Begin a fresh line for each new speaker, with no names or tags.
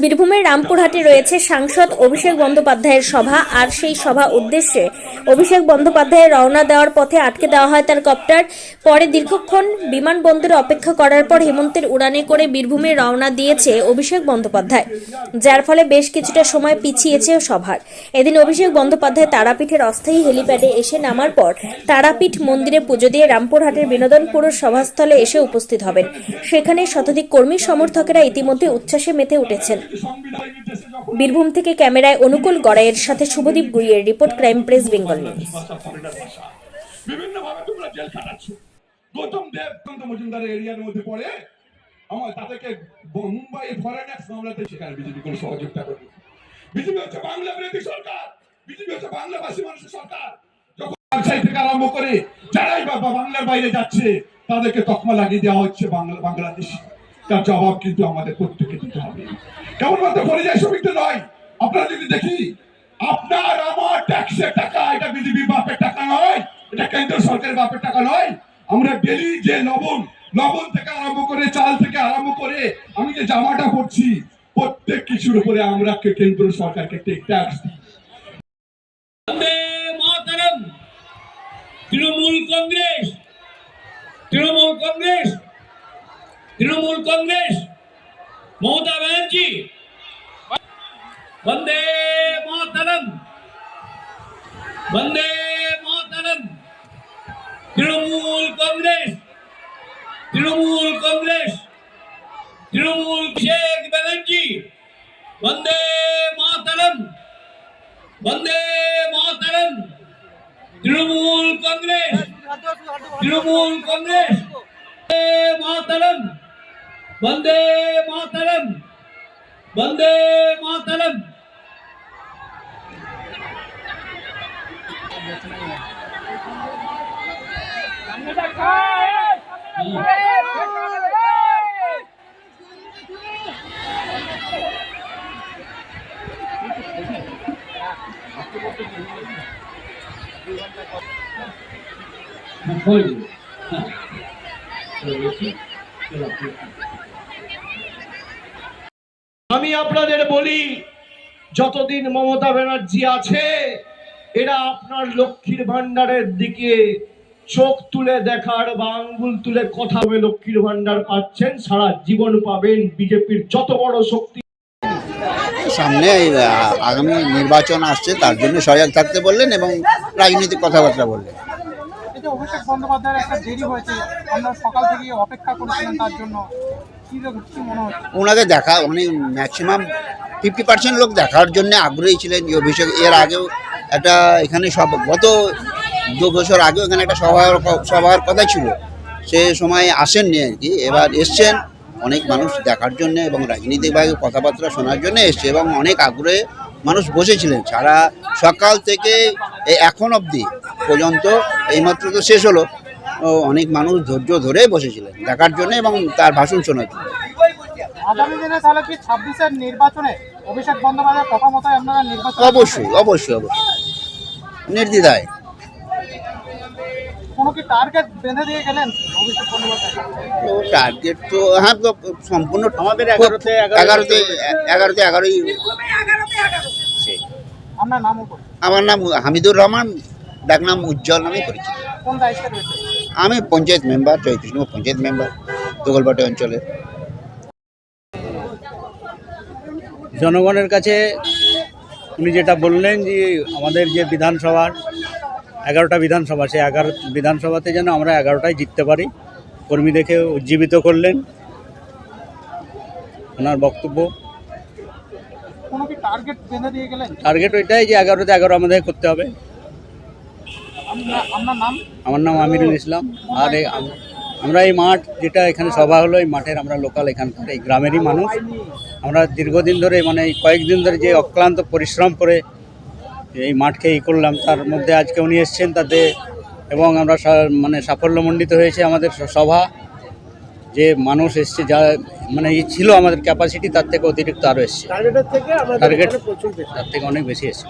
বীরভূমের রামপুরহাটে রয়েছে সাংসদ অভিষেক বন্দ্যোপাধ্যায়ের সভা। আর সেই সভা উদ্দেশ্যে অভিষেক বন্দ্যোপাধ্যায়ের রওনা দেওয়ার পথে আটকে দেওয়া হয় তার কপ্টার। পরে দীর্ঘক্ষণ বিমানবন্দরে অপেক্ষা করার পর হেমন্তের উড়ানে করে বীরভূমে রওনা দিয়েছে অভিষেক বন্দ্যোপাধ্যায়, যার ফলে বেশ কিছুটা সময় পিছিয়েছে সভার। এদিন অভিষেক বন্দ্যোপাধ্যায় তারাপীঠের অস্থায়ী হেলিপ্যাডে এসে নামার পর তারাপীঠ মন্দিরে পুজো দিয়ে রামপুরহাটের বিনোদনপুর সভাস্থলে এসে উপস্থিত হবেন। সেখানে শতাধিক কর্মী সমর্থকেরা ইতিমধ্যে উচ্ছ্বাসে মেতে উঠেছেন। বীরভূম থেকে ক্যামেরায় অনুকূল গড়াইয়ের সাথে শুভদীপ গুইয়ের রিপোর্ট, ক্রাইম প্রেস বেঙ্গল নিউজ।
বিভিন্নভাবে তোমরা জেল খাটাচ্ছ। গৌতম দেব মজুমদার এরিয়ার মধ্যে পড়ে, আমার তাদেরকে মুম্বাই ফরেন ট্যাক্স মামলাতে সেখানে বিজেপি কোনো সহযোগিতা করবে। বিজেপি হচ্ছে বাংলা বিরোধী সরকার, বিজেপি হচ্ছে বাংলাভাষী মানুষের সরকার। যখন ব্যবসায়ী থেকে আরম্ভ করে যারাই বাংলার বাইরে যাচ্ছে তাদেরকে তকমা লাগিয়ে দেওয়া হচ্ছে বাংলাদেশ। তার জবাব কিন্তু আমাদের প্রত্যেককে দিতে হবে। কেবলমাত্র পরিযায়ী শ্রমিকদের নয়, আপনারা যদি দেখি আপনার আমার ট্যাক্সের টাকা, এটা বিজেপি বাপের টাকা নয়, এটা কেন্দ্র সরকারের বাপের টাকা নয়। আমরা ডেলি যে লবণ থেকে আরম্ভ করে চাল থেকে আরম্ভ করে আমি যে জামাটা পরছি প্রত্যেক কিছুর উপরে আমরা কেন্দ্র সরকারকে ট্যাক্স দিই।
তৃণমূল কংগ্রেস মমতা ব্যানার্জি, বন্দে মাতরম, বন্দে মাতরম। তৃণমূল কংগ্রেস, শেখ ব্যানার্জি, বন্দে মাতরম, বন্দে মাতরম। তৃণমূল কংগ্রেস, মাতরম, বন্দে মাতরম, বন্দে মাতরম।
আমি আপনাদের বলি, যতদিন মমতা ব্যানার্জি আছে এরা আপনার লক্ষ্মীর ভান্ডারের দিকে চোখ তুলে দেখার বা আঙ্গুল তুলে কথা বলে লক্ষ্মীর ভান্ডার পাচ্ছেন, সারা জীবন পাবেন। বিজেপির যত বড় শক্তি
সামনে আগামী নির্বাচন আসছে, তার জন্য সজাগ থাকতে বললেন এবং রাজনৈতিক কথাবার্তা বললেন।
অভিষেক বন্দ্যোপাধ্যায়ের একটা দেরি হয়েছে, আমরা সকাল থেকে অপেক্ষা করেছিলাম তার জন্য, কি মনে হচ্ছে? ওনাকে
দেখা মানে ম্যাক্সিমাম 50% লোক দেখার জন্য আগ্রহী ছিলেন। অভিষেক এর আগেও একটা এখানে গত 2 বছর আগেও এখানে একটা সভার কথা ছিল, সে সময় আসেননি আর কি। এবার এসছেন অনেক মানুষ দেখার জন্য এবং রাজনীতিভাবে কথাবার্তা শোনার জন্য এসছে এবং অনেক আগ্রহে মানুষ বসেছিলেন সারা সকাল থেকে এখন অবধি পর্যন্ত। এইমাত্র তো শেষ হলো, অনেক মানুষ ধৈর্য ধরে বসেছিলেন দেখার জন্য এবং তার ভাষণ শোনার জন্য।
আগামী দিনে তাহলে কি 26-এর নির্বাচনে অভিষেক বন্দ্যোপাধ্যায়ের কথা মতো আপনারা নির্বাচন?
অবশ্যই নির্দ্বিধায়।
কোনো কি টার্গেট বেঁধে দিয়ে গেলেন অভিষেক বন্দ্যোপাধ্যায়?
টার্গেট তো হ্যাঁ, সম্পূর্ণ আমাদের 11-ই।
আপনার নাম?
আমার নাম হামিদুর রহমান, ডাকনাম উজ্জ্বল নামে পরিচিত।
কোন দায়িত্বে রয়েছে?
আমি পঞ্চায়েত মেম্বার, জয়কৃষ্ণ পঞ্চায়েত মেম্বার, তোগলবাটি অঞ্চলের।
জনগণের কাছে উনি যেটা বললেন যে আমাদের যে বিধানসভার 11টা বিধানসভা, সেই 11 বিধানসভাতে যেন আমরা 11টাই জিততে পারি, কর্মীদেরকে উজ্জীবিত করলেন ওনার বক্তব্য।
কোনো কি টার্গেট বেঁধে দিয়ে গেলেন?
টার্গেট ওইটাই যে 11তে 11 আমাদের করতে হবে।
আপনার নাম?
আমার নাম আমিরুল ইসলাম। আর আমরা এই মাঠ যেটা এখানে সভা হলো, এই মাঠের আমরা লোকাল, এখানকার এই গ্রামেরই মানুষ। আমরা দীর্ঘদিন ধরে মানে কয়েকদিন ধরে যে অক্লান্ত পরিশ্রম করে এই মাঠকে করলাম, তার মধ্যে আজকে উনি এসছেন তাতে, এবং আমরা মানে সাফল্যমণ্ডিত হয়েছে আমাদের সভা। যে মানুষ এসছে, যা মানে ছিল আমাদের ক্যাপাসিটি, তার থেকে অতিরিক্ত আরও এসছে, টার্গেট তার থেকে অনেক বেশি এসছে।